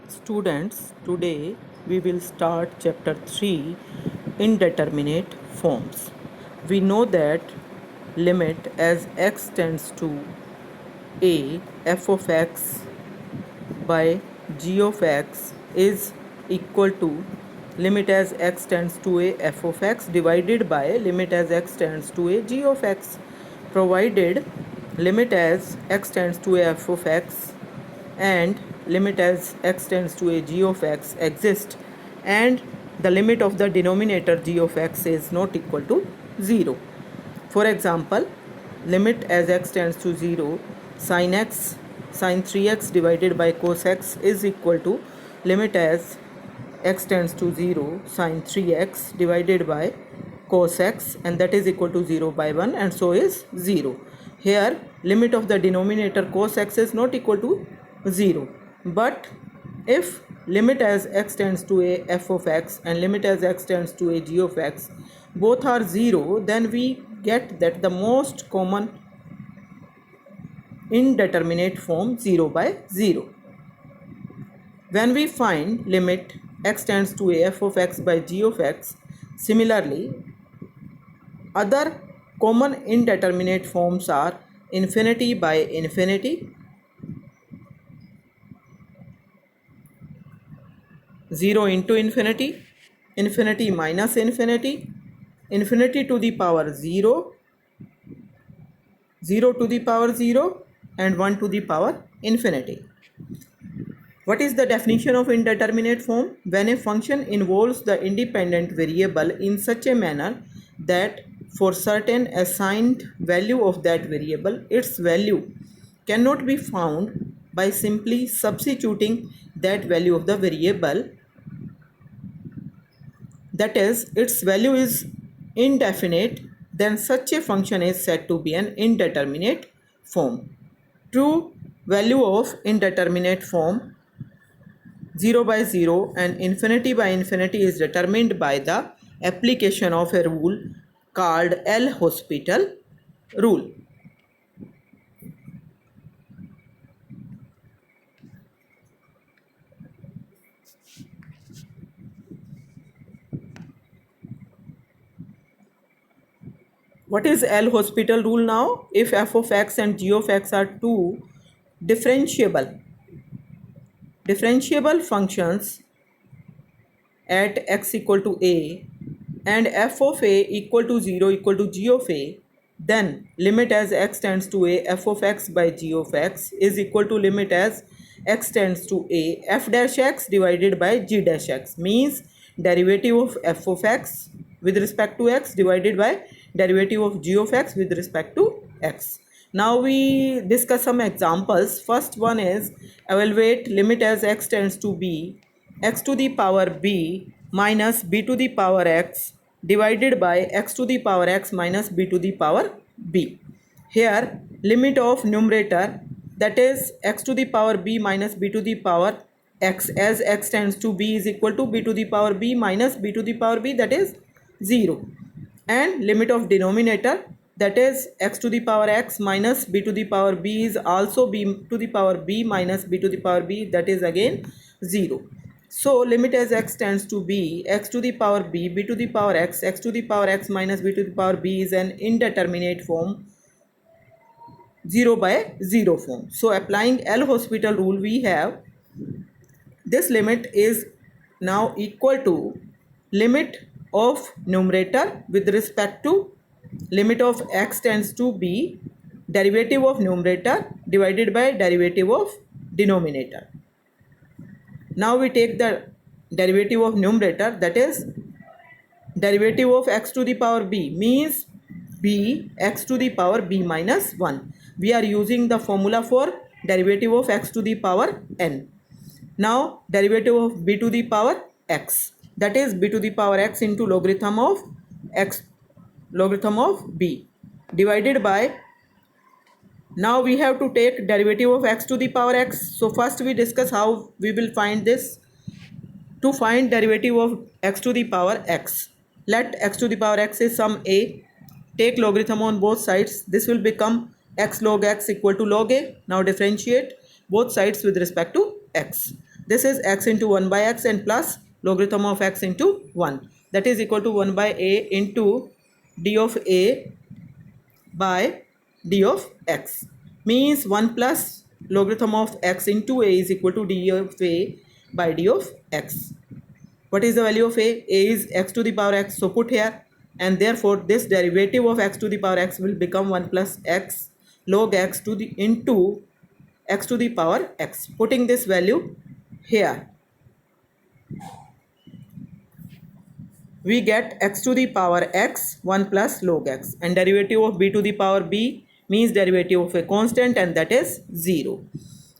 Students, today we will start chapter 3, indeterminate forms. We know that limit as x tends to a f of x by g of x is equal to limit as x tends to a f of x divided by limit as x tends to a g of x, provided limit as x tends to a f of x and limit as x tends to a g of x exist, and the limit of the denominator g of x is not equal to 0. For example, limit as x tends to 0, sin x sin 3x divided by cos x is equal to limit as x tends to 0 sin 3x divided by cos x, and that is equal to 0 by 1, and so is 0. Here limit of the denominator cos x is not equal to 0, but if limit as x tends to a f of x and limit as x tends to a g of x both are 0, then we get that the most common indeterminate form 0 by 0. When we find limit x tends to a f of x by g of x, similarly other common indeterminate forms are infinity by infinity, 0 into infinity, infinity minus infinity, infinity to the power 0, 0 to the power 0, and 1 to the power infinity. What is the definition of indeterminate form? When a function involves the independent variable in such a manner that for certain assigned value of that variable, its value cannot be found by simply substituting that value of the variable, that is, its value is indefinite, then such a function is said to be an indeterminate form. True value of indeterminate form 0 by 0 and infinity by infinity is determined by the application of a rule called L'Hospital rule. What is L'Hospital rule now? If f of x and g of x are two differentiable functions at x equal to a and f of a equal to 0 equal to g of a, then limit as x tends to a f of x by g of x is equal to limit as x tends to a f dash x divided by g dash x, means derivative of f of x with respect to x divided by derivative of g of x with respect to x. Now we discuss some examples. First one is evaluate limit as x tends to b, x to the power b minus b to the power x divided by x to the power x minus b to the power b. Here limit of numerator, that is x to the power b minus b to the power x as x tends to b is equal to b to the power b minus b to the power b, that is 0, and limit of denominator, that is x to the power x minus b to the power b is also b to the power b minus b to the power b, that is again 0. So limit as x tends to b, x to the power b, b to the power x to the power x minus b to the power b is an indeterminate form 0 by 0 form. So applying L'Hospital rule, we have this limit is now equal to limit of numerator with respect to limit of x tends to b, derivative of numerator divided by derivative of denominator. Now we take the derivative of numerator, that is derivative of x to the power b, means b x to the power b minus 1. We are using the formula for derivative of x to the power n. Now derivative of b to the power x, that is b to the power x into logarithm of x logarithm of b divided by, now we have to take derivative of x to the power x. So first we discuss how we will find this. To find derivative of x to the power x, let x to the power x is some a, take logarithm on both sides, this will become x log x equal to log a. Now differentiate both sides with respect to x. This is x into 1 by x and plus logarithm of x into 1. That is equal to 1 by a into d of a by d of x. Means 1 plus logarithm of x into a is equal to d of a by d of x. What is the value of a? A is x to the power x. So put here, and therefore this derivative of x to the power x will become 1 plus x log x to the into x to the power x. Putting this value here, we get x to the power x 1 plus log x, and derivative of b to the power b means derivative of a constant, and that is 0.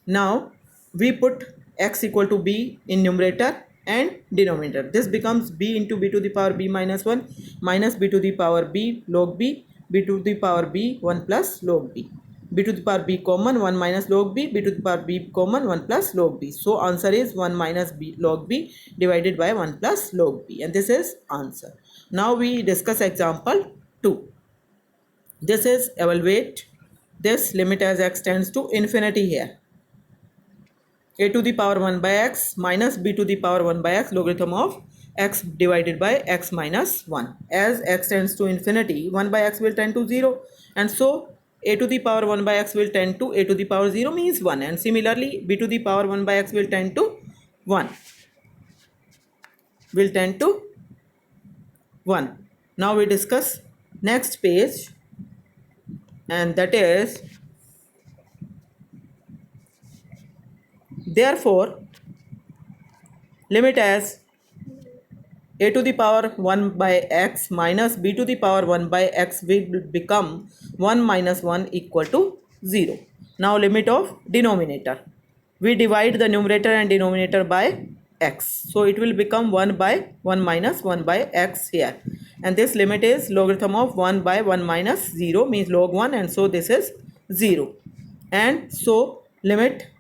Now we put x equal to b in numerator and denominator. This becomes b into b to the power b minus 1 minus b to the power b log b, b to the power b 1 plus log b, b to the power b common 1 minus log b, b to the power b common 1 plus log b. So answer is 1 minus b log b divided by 1 plus log b, and this is answer. Now we discuss example 2. This is evaluate this limit as x tends to infinity here. A to the power 1 by x minus b to the power 1 by x logarithm of x divided by x minus 1. As x tends to infinity, 1 by x will tend to 0, and so a to the power 1 by x will tend to a to the power 0 means 1, and similarly b to the power 1 by x will tend to 1. Now we discuss next page, and that is therefore limit as a to the power 1 by x minus b to the power 1 by x will become 1 minus 1 equal to 0. Now limit of denominator. We divide the numerator and denominator by x. So it will become 1 by 1 minus 1 by x here. And this limit is logarithm of 1 by 1 minus 0 means log 1, and so this is 0. And so limit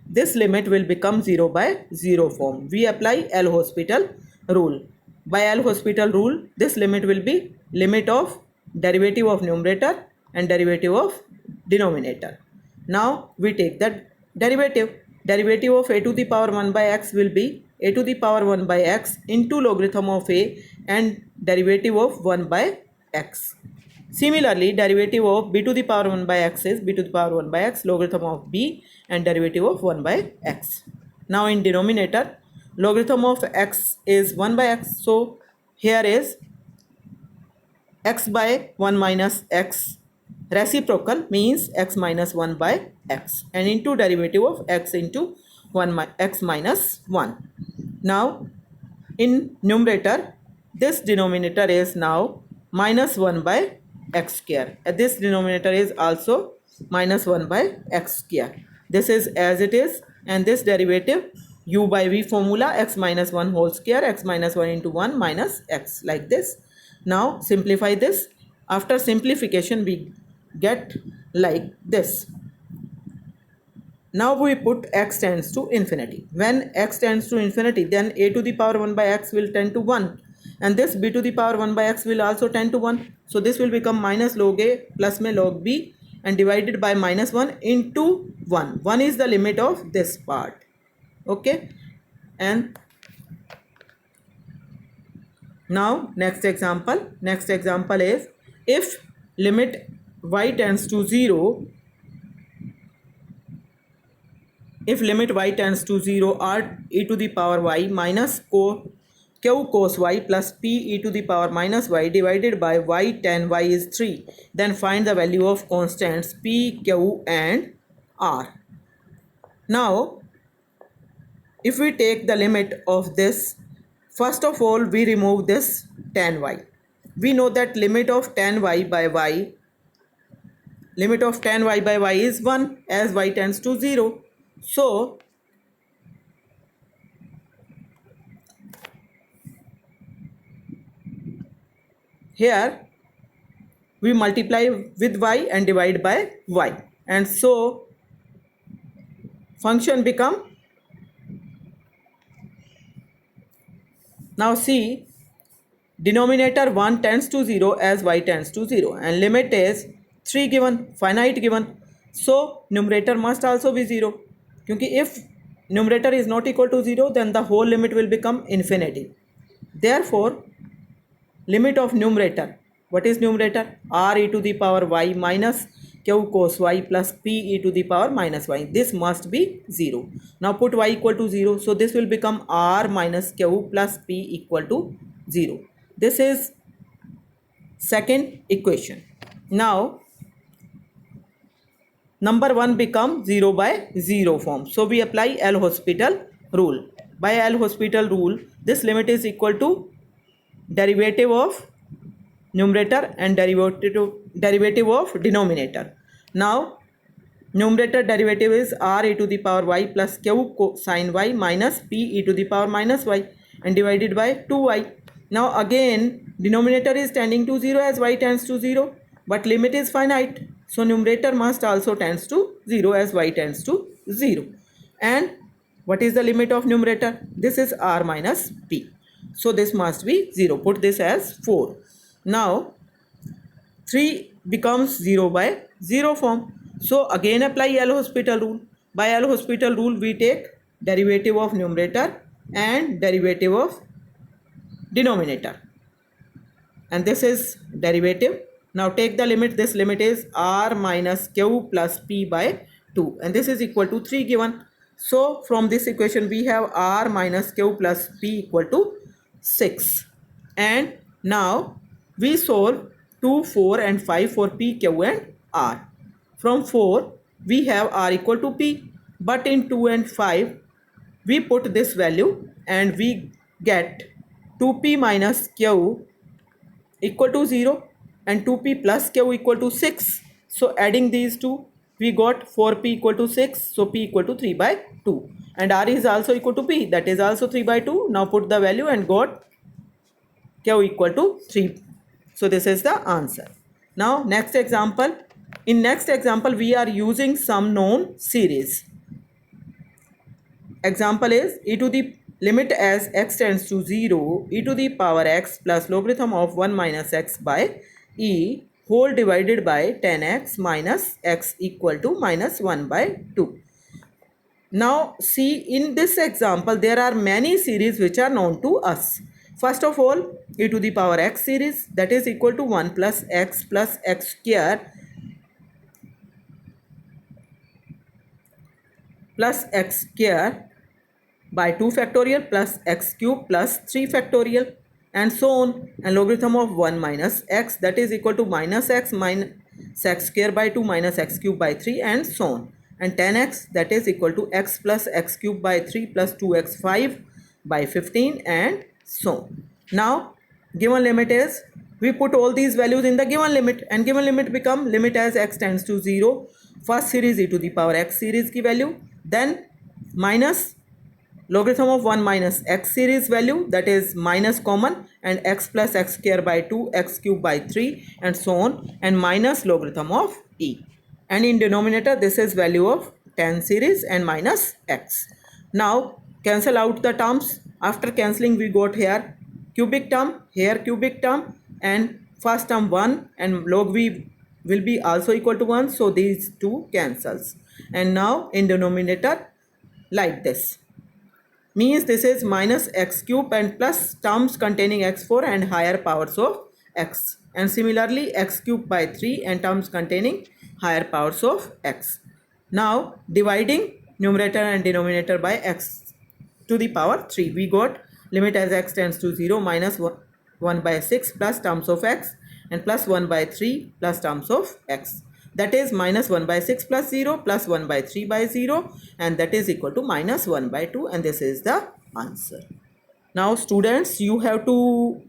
this limit will become 0 by 0 form. We apply L'Hospital rule. By L'Hospital rule, this limit will be limit of derivative of numerator and derivative of denominator. Now we take that derivative. Derivative of a to the power 1 by x will be a to the power 1 by x into logarithm of a and derivative of 1 by x. Similarly, derivative of b to the power 1 by x is b to the power 1 by x logarithm of b and derivative of 1 by x. Now in denominator, logarithm of x is 1 by x. So here is x by 1 minus x. Reciprocal means x minus 1 by x, and into derivative of x into 1 x minus 1. Now in numerator, this denominator is now minus 1 by x square. This denominator is also minus 1 by x square. This is as it is, and this derivative u by v formula x minus 1 whole square, x minus 1 into 1 minus x, like this. Now simplify this. After simplification we get like this. Now we put x tends to infinity. When x tends to infinity, then a to the power 1 by x will tend to 1, and this b to the power 1 by x will also tend to 1. So this will become minus log a plus में log b and divided by minus 1 into 1. 1 is the limit of this part. Okay, and now next example. Next example is if limit y tends to 0, if limit y tends to 0 r e to the power y minus q cos y plus p e to the power minus y divided by y tan y is 3, then find the value of constants p, q and r. Now if we take the limit of this, first of all we remove this tan y. We know that limit of tan y by y, limit of tan y by y is 1 as y tends to 0. So here we multiply with y and divide by y, and so function become, now see, denominator 1 tends to 0 as y tends to 0, and limit is 3 given, finite given. so numerator must also be 0, क्योंकि if numerator is not equal to 0 then the whole limit will become infinity. Therefore limit of numerator, what is numerator? R e to the power y minus q cos y plus p e to the power minus y. This must be 0. Now put y equal to 0, so this will become r minus q plus p equal to 0. This is second equation. Now number 1 become 0 by 0 form. So we apply L'Hospital rule. By L'Hospital rule, this limit is equal to derivative of numerator and derivative of denominator. Now numerator derivative is r e to the power y plus q cosine y minus p e to the power minus y and divided by 2y. Now again denominator is tending to 0 as y tends to 0, but limit is finite, so numerator must also tends to 0 as y tends to 0. And what is the limit of numerator? This is r minus p, so this must be 0. Put this as 4. Now 3 becomes 0 by 0 form. So again apply L'Hospital rule. By L'Hospital rule we take derivative of numerator and derivative of denominator, and this is derivative. Now take the limit. This limit is r minus q plus p by 2, and this is equal to 3 given. So from this equation we have r minus q plus p equal to 6. And now we solve 2, 4 and 5 for p, q and r. From 4 we have r equal to p, but in 2 and 5 we put this value and we get 2p minus q equal to 0 and 2p plus q equal to 6. So adding these two we got 4p equal to 6, so p equal to 3 by 2, and r is also equal to p, that is also 3 by 2. Now put the value and got q equal to 3. So this is the answer. Now next example. In next example we are using some known series. Example is e to the limit as x tends to 0 e to the power x plus logarithm of 1 minus x by e whole divided by 10x minus x equal to minus 1 by 2. Now see, in this example there are many series which are known to us. First of all, e to the power x series, that is equal to 1 plus x square plus x square by 2 factorial plus x cube plus 3 factorial and so on, and logarithm of 1 minus x, that is equal to minus x square by 2 minus x cube by 3 and so on, and 10x, that is equal to x plus x cube by 3 plus 2x 5 by 15 and so on. Now given limit is, we put all these values in the given limit, and given limit become limit as x tends to 0, first series e to the power x series की value, then minus logarithm of 1 minus x series value, that is minus common, and x plus x square by 2 x cube by 3 and so on, and minus logarithm of e, and in denominator this is value of 10 series and minus x. Now cancel out the terms. After cancelling we got here cubic term, here cubic term, and first term 1 and log v will be also equal to 1, so these two cancels, and now in denominator like this, means this is minus x cube and plus terms containing x4 and higher powers of x, and similarly x cube by 3 and terms containing higher powers of x. Now dividing numerator and denominator by x to the power 3, we got limit as x tends to 0 minus 1 by 6 plus terms of x and plus 1 by 3 plus terms of x, that is minus 1 by 6 plus 0 plus 1 by 3 by 0, and that is equal to minus 1 by 2, and this is the answer. Now students, you have to